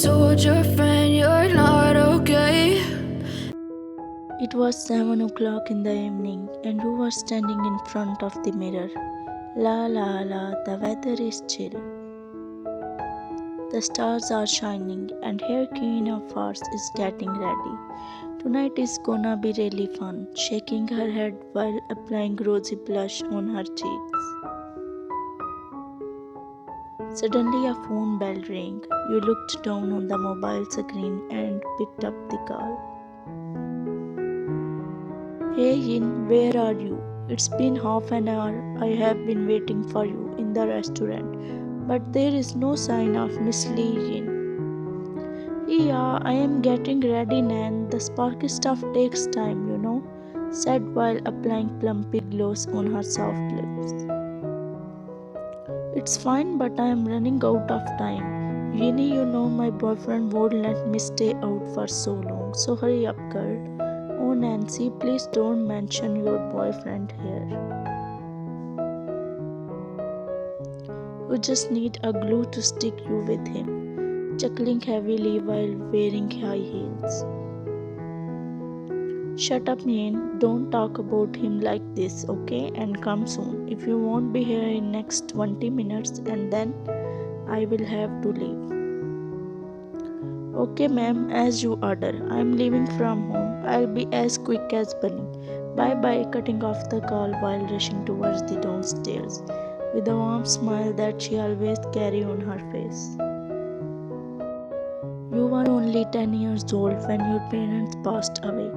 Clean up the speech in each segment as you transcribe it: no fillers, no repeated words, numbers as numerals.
told your friend you're not okay. It was 7 o'clock in the evening, and you were standing in front of the mirror. La la la, the weather is chill. The stars are shining, and her queen of hearts is getting ready. Tonight is gonna be really fun, shaking her head while applying rosy blush on her cheeks. Suddenly a phone bell rang. You looked down on the mobile screen and picked up the call. Hey Yin, where are you? It's been half an hour. I have been waiting for you in the restaurant, but there is no sign of Miss Lee Yin. Yeah, I am getting ready, Nan. The sparky stuff takes time, said while applying plumpy gloss on her soft lips. It's fine, but I am running out of time. Yini, my boyfriend won't let me stay out for so long, so hurry up, girl. Oh, Nancy, please don't mention your boyfriend here. You just need a glue to stick you with him, chuckling heavily while wearing high heels. Shut up, Yin. Don't talk about him like this, okay? And come soon. If you won't be here in next 20 minutes, and then I will have to leave. Okay, ma'am, as you order. I'm leaving from home. I'll be as quick as Bunny. Bye bye, cutting off the call while rushing towards the downstairs with a warm smile that she always carried on her face. You were only 10 years old when your parents passed away,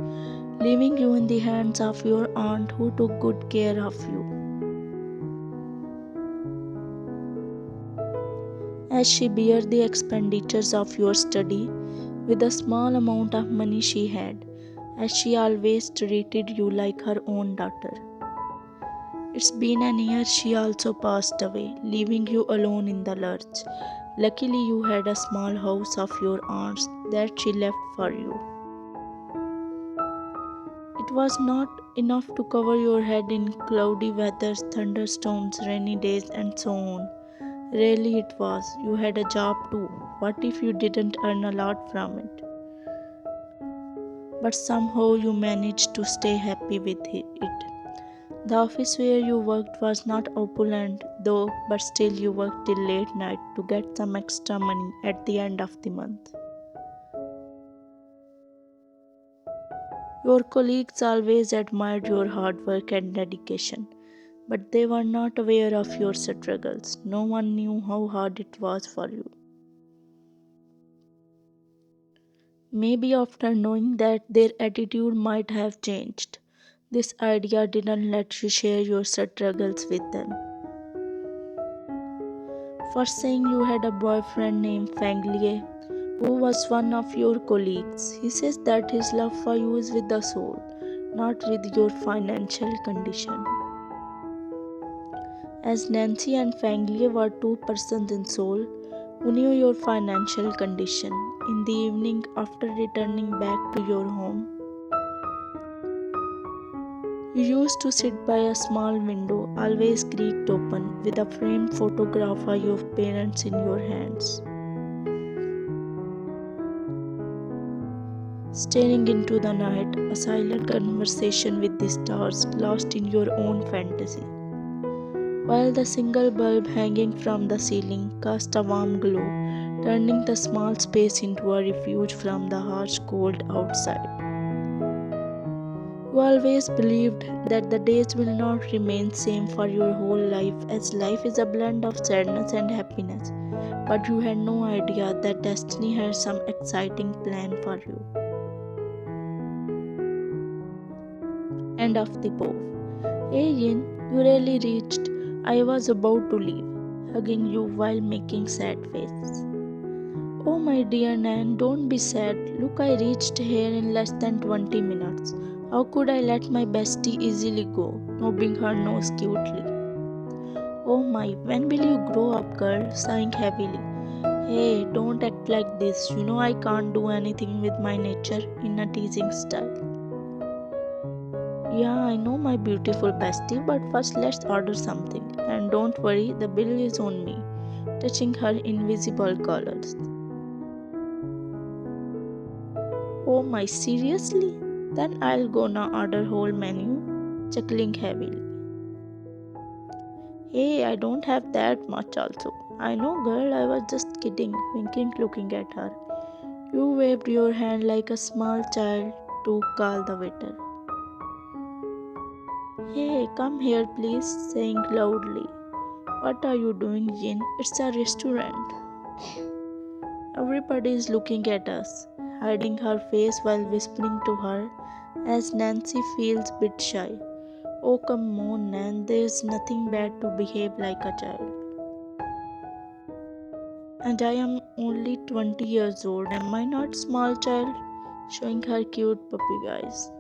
leaving you in the hands of your aunt who took good care of you. As she bear the expenditures of your study with the small amount of money she had, as she always treated you like her own daughter. It's been an year she also passed away, leaving you alone in the lurch. Luckily you had a small house of your aunt's that she left for you. It was not enough to cover your head in cloudy weathers, thunderstorms, rainy days, and so on. Really it was. You had a job too. What if you didn't earn a lot from it? But somehow you managed to stay happy with it. The office where you worked was not opulent though, but still you worked till late night to get some extra money at the end of the month. Your colleagues always admired your hard work and dedication, but they were not aware of your struggles. No one knew how hard it was for you. Maybe after knowing that their attitude might have changed, this idea didn't let you share your struggles with them. First saying you had a boyfriend named Fang Lie, who was one of your colleagues. He says that his love for you is with the soul, not with your financial condition. As Nancy and Fang Lie were two persons in Seoul who knew your financial condition, in the evening after returning back to your home, you used to sit by a small window, always creaked open, with a framed photograph of your parents in your hands. Staring into the night, a silent conversation with the stars, lost in your own fantasy. While the single bulb hanging from the ceiling cast a warm glow, turning the small space into a refuge from the harsh cold outside. You always believed that the days will not remain same for your whole life, as life is a blend of sadness and happiness, but you had no idea that destiny had some exciting plan for you. End of the poem. Hey Yin, you really reached. I was about to leave, hugging you while making sad faces. Oh my dear Nan, don't be sad. Look, I reached here in less than 20 minutes. How could I let my bestie easily go, knobbing her nose cutely? Oh my, when will you grow up, girl? Sighing heavily. Hey, don't act like this. You know I can't do anything with my nature, in a teasing style. Yeah, I know my beautiful bestie, but first let's order something. And don't worry, the bill is on me, touching her invisible collars. Oh my, seriously? Then I'll go now order whole menu, chuckling heavily. Hey, I don't have that much also. I know girl, I was just kidding, winking looking at her. You waved your hand like a small child to call the waiter. Hey, come here please, saying loudly. What are you doing, Jin? It's a restaurant. Everybody is looking at us, hiding her face while whispering to her as Nancy feels a bit shy. Oh come on Nan, there's nothing bad to behave like a child. And I am only 20 years old, am I not small child? Showing her cute puppy eyes.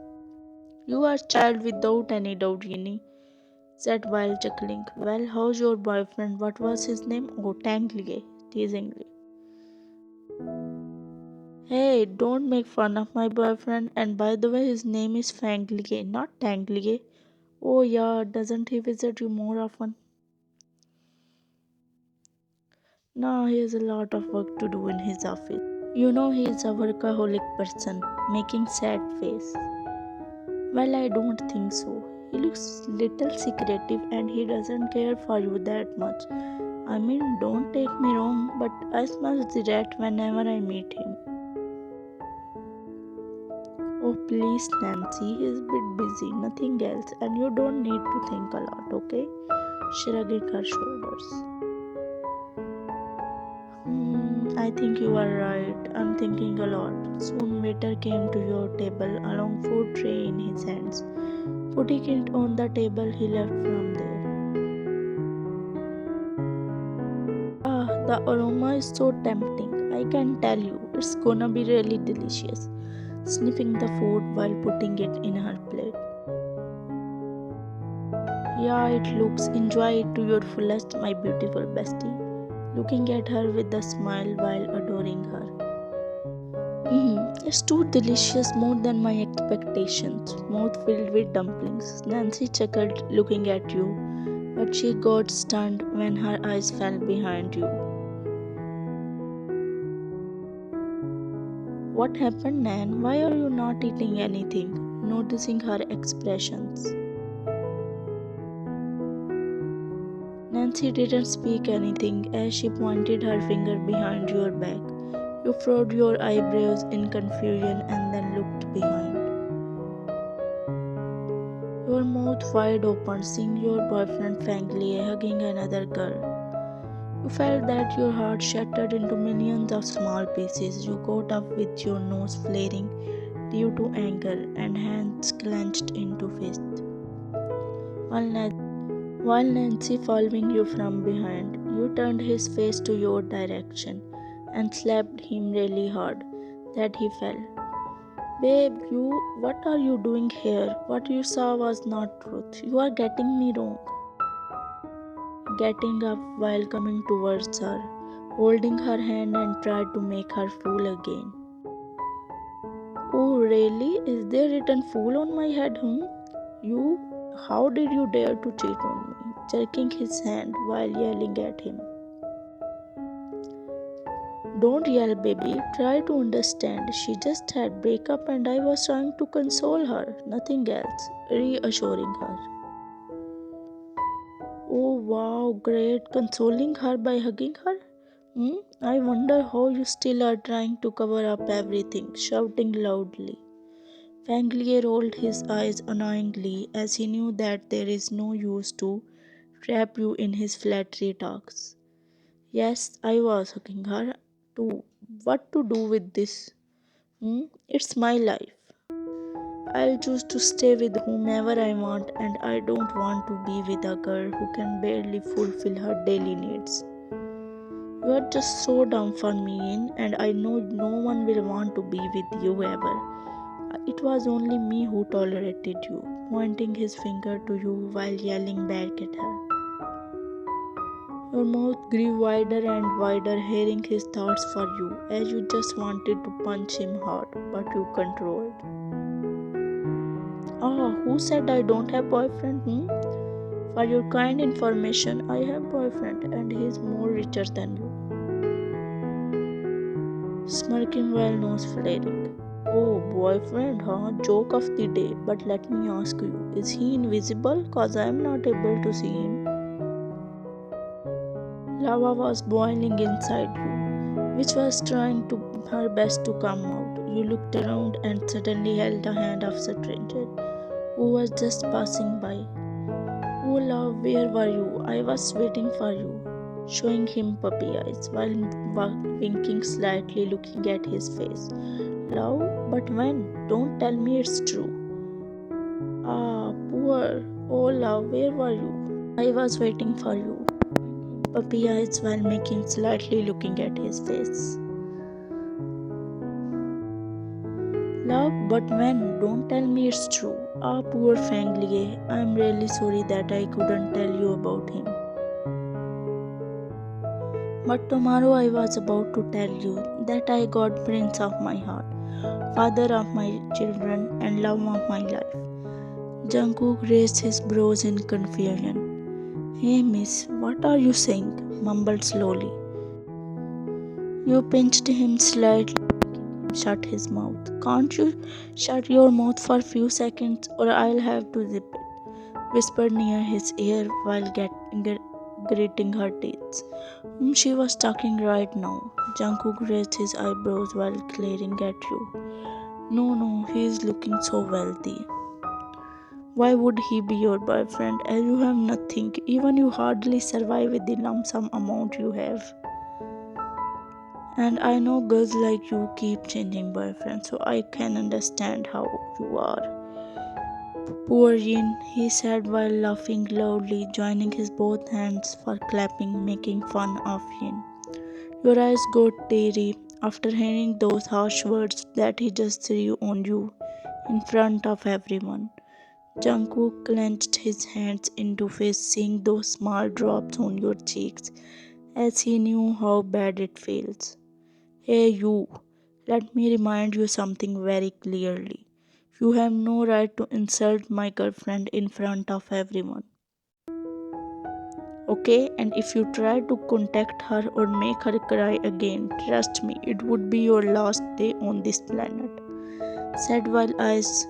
You are child without any doubt, Yini, said while chuckling. Well, how's your boyfriend? What was his name? Oh, Tanglier, teasingly. Hey, don't make fun of my boyfriend. And by the way, his name is Fanglier, not Tanglier. Oh yeah, doesn't he visit you more often? No, he has a lot of work to do in his office. You know he is a workaholic person, making sad face. Well, I don't think so. He looks little secretive and he doesn't care for you that much. I mean, don't take me wrong, but I smell the rat whenever I meet him. Oh, please, Nancy, he's a bit busy, nothing else, and you don't need to think a lot, okay? Shrugging her shoulders. I think you are right. I'm thinking a lot. Soon waiter came to your table along food tray in his hands. Putting it on the table, he left from there. Ah, the aroma is so tempting. I can tell you, it's gonna be really delicious. Sniffing the food while putting it in her plate. Yeah, it looks. Enjoy it to your fullest, my beautiful bestie. Looking at her with a smile while adoring her. It's too delicious, more than my expectations. Mouth filled with dumplings. Nancy chuckled, looking at you, but she got stunned when her eyes fell behind you. What happened, Nan? Why are you not eating anything? Noticing her expressions. Nancy didn't speak anything as she pointed her finger behind your back. You furrowed your eyebrows in confusion and then looked behind. Your mouth wide open, seeing your boyfriend frankly hugging another girl. You felt that your heart shattered into millions of small pieces. You got up with your nose flaring due to anger and hands clenched into fists. While Nancy following you from behind, you turned his face to your direction and slapped him really hard that he fell. Babe, what are you doing here? What you saw was not truth. You are getting me wrong. Getting up while coming towards her, holding her hand and tried to make her fool again. Oh really? Is there written fool on my head, You? How did you dare to cheat on me? Jerking his hand while yelling at him. Don't yell, baby. Try to understand. She just had breakup and I was trying to console her. Nothing else. Reassuring her. Oh wow, great. Consoling her by hugging her? I wonder how you still are trying to cover up everything, shouting loudly. Fanglier rolled his eyes annoyingly as he knew that there is no use to trap you in his flattery talks. Yes, I was hugging her too. What to do with this? It's my life. I'll choose to stay with whomever I want, and I don't want to be with a girl who can barely fulfill her daily needs. You are just so dumb for me, and I know no one will want to be with you ever. It was only me who tolerated you, pointing his finger to you while yelling back at her. Your mouth grew wider and wider, hearing his thoughts for you, as you just wanted to punch him hard, but you controlled. Who said I don't have boyfriend? For your kind information, I have boyfriend and he is more richer than you. Smirking while nose flaring. Oh, boyfriend, huh? Joke of the day. But let me ask you, is he invisible? Cause I'm not able to see him. Lava was boiling inside you, which was trying to her best to come out. You looked around and suddenly held the hand of a stranger who was just passing by. Oh love, where were you? I was waiting for you. Showing him puppy eyes while winking slightly, looking at his face. Love, but when? Don't tell me it's true. Ah, poor. Oh love, where were you? I was waiting for you. Puppy eyes while making slightly looking at his face. Love, but when? Don't tell me it's true. Ah, poor Fanglie. I'm really sorry that I couldn't tell you about him. But tomorrow I was about to tell you that I got prince of my heart, father of my children, and love of my life. Jungkook raised his brows in confusion. Hey miss, what are you saying? Mumbled slowly. You pinched him slightly, shut his mouth. Can't you shut your mouth for a few seconds or I'll have to zip it? Whispered near his ear while gritting her teeth. Whom she was talking right now. Jungkook raised his eyebrows while glaring at you. No, he is looking so wealthy. Why would he be your boyfriend as you have nothing? Even you hardly survive with the lump sum amount you have. And I know girls like you keep changing boyfriends, so I can understand how you are. Poor Yin, he said while laughing loudly, joining his both hands for clapping, making fun of Yin. Your eyes got teary after hearing those harsh words that he just threw on you in front of everyone. Jungkook clenched his hands into his, seeing those small drops on your cheeks, as he knew how bad it feels. Hey you, let me remind you something very clearly. You have no right to insult my girlfriend in front of everyone. Okay, and if you try to contact her or make her cry again, trust me, it would be your last day on this planet, said while eyes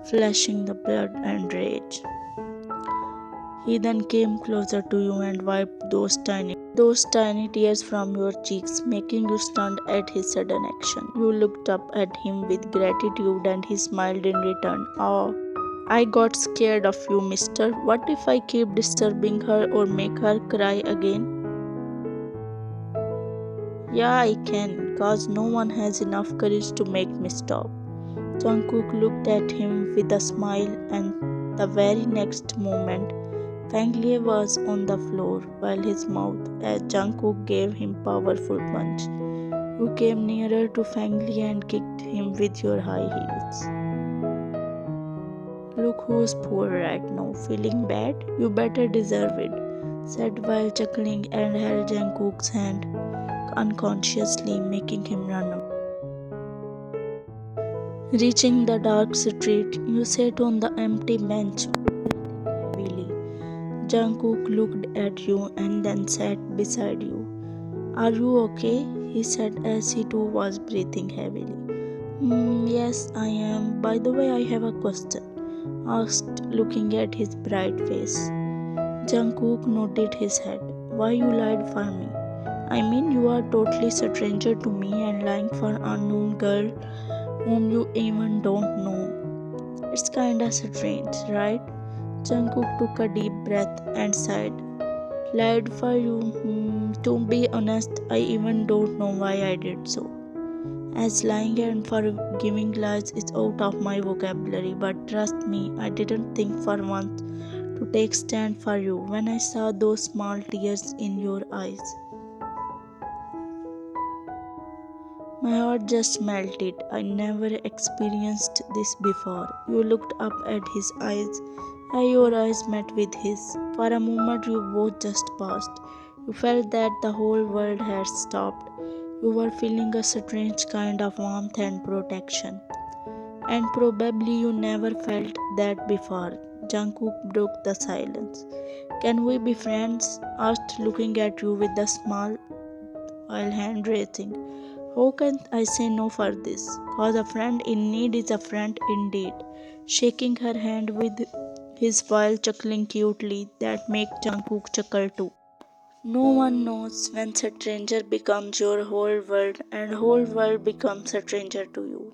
flashing the blood and rage. He then came closer to you and wiped those tiny tears from your cheeks, making you stunned at his sudden action. You looked up at him with gratitude and he smiled in return. Oh, I got scared of you, mister. What if I keep disturbing her or make her cry again? Yeah, I can, cause no one has enough courage to make me stop. Jungkook looked at him with a smile, and the very next moment, Fang Lie was on the floor while his mouth as Jungkook gave him powerful punch. You came nearer to Fang Lie and kicked him with your high heels. Look who's poor right now, feeling bad? You better deserve it, said while chuckling and held Jungkook's hand unconsciously, making him run away. Reaching the dark street, you sat on the empty bench, heavily. Jungkook looked at you and then sat beside you. Are you okay? He said as he too was breathing heavily. Yes, I am. By the way, I have a question, asked, looking at his bright face. Jungkook nodded his head. Why you lied for me? I mean, you are totally stranger to me and lying for an unknown girl whom you even don't know. It's kinda strange, right? Jungkook took a deep breath and sighed. Lied for you? To be honest, I even don't know why I did so. As lying and forgiving lies is out of my vocabulary, but trust me, I didn't think for once to take stand for you when I saw those small tears in your eyes. My heart just melted. I never experienced this before. You looked up at his eyes, and your eyes met with his. For a moment, you both just paused. You felt that the whole world had stopped. You were feeling a strange kind of warmth and protection. And probably you never felt that before. Jungkook broke the silence. Can we be friends? Asked, looking at you with a smile while hand raising. How can I say no for this? Cause a friend in need is a friend indeed. Shaking her hand with his while chuckling cutely, that make Jungkook chuckle too. No one knows when a stranger becomes your whole world and whole world becomes a stranger to you.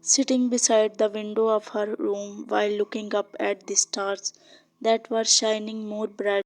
Sitting beside the window of her room while looking up at the stars that were shining more bright